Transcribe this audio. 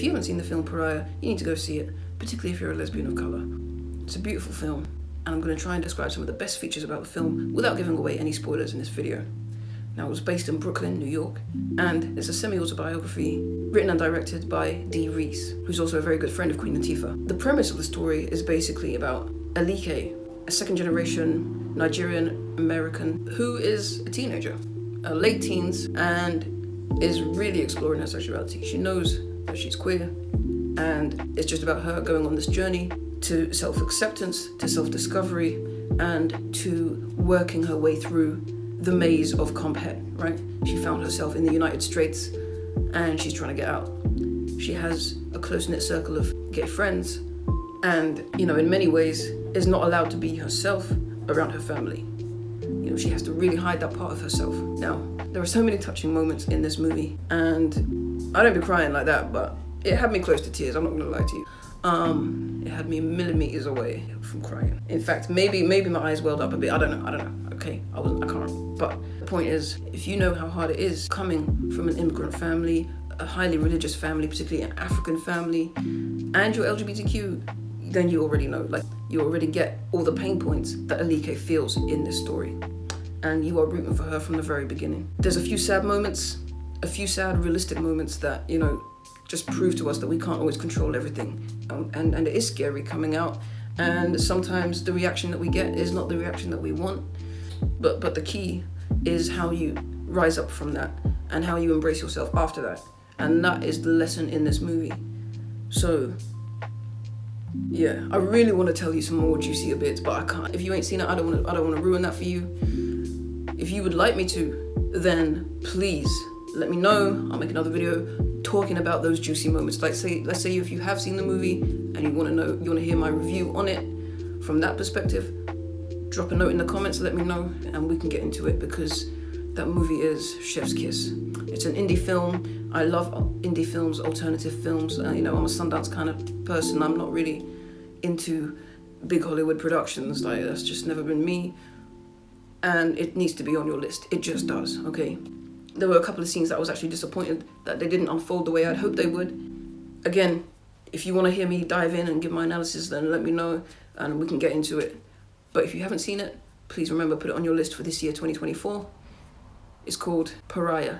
if you haven't seen the film Pariah, you need to go see it, particularly if you're a lesbian of colour. It's a beautiful film, and I'm going to try and describe some of the best features about the film without giving away any spoilers in this video. Now, it was based in Brooklyn, New York, and it's a semi-autobiography written and directed by Dee Reese, who's also a very good friend of Queen Latifah. The premise of the story is basically about Alike, a second-generation Nigerian American who is a teenager, late teens, and is really exploring her sexuality. She knows that she's queer, and it's just about her going on this journey to self-acceptance, to self-discovery, and to working her way through the maze of Comphet, right? She found herself in the United States, and she's trying to get out. She has a close-knit circle of gay friends, and, you know, in many ways, is not allowed to be herself around her family. You know, she has to really hide that part of herself. Now, there are so many touching moments in this movie, and I don't be crying like that, but it had me close to tears, I'm not gonna lie to you. It had me millimeters away from crying. In fact, maybe my eyes welled up a bit. I don't know. Okay, I can't. But the point is, if you know how hard it is coming from an immigrant family, a highly religious family, particularly an African family, and you're LGBTQ, then you already know. Like, you already get all the pain points that Alike feels in this story. And you are rooting for her from the very beginning. There's a few sad moments, a few sad realistic moments that, you know, just prove to us that we can't always control everything. And it is scary coming out. And sometimes the reaction that we get is not the reaction that we want. But the key is how you rise up from that and how you embrace yourself after that. And that is the lesson in this movie. So, yeah, I really want to tell you some more juicier bits, but I can't. If you ain't seen it, I don't want to ruin that for you. If you would like me to, then please let me know. I'll make another video talking about those juicy moments. Let's say if you have seen the movie and you want to hear my review on it from that perspective, drop a note in the comments, let me know, and we can get into it, because that movie is chef's kiss. It's an indie film. I love indie films, alternative films. You know, I'm a Sundance kind of person. I'm not really into big Hollywood productions. Like, that's just never been me. And it needs to be on your list. It just does, okay? There were a couple of scenes that I was actually disappointed that they didn't unfold the way I'd hoped they would. Again, if you want to hear me dive in and give my analysis, then let me know and we can get into it. But if you haven't seen it, please remember, put it on your list for this year, 2024. It's called Pariah.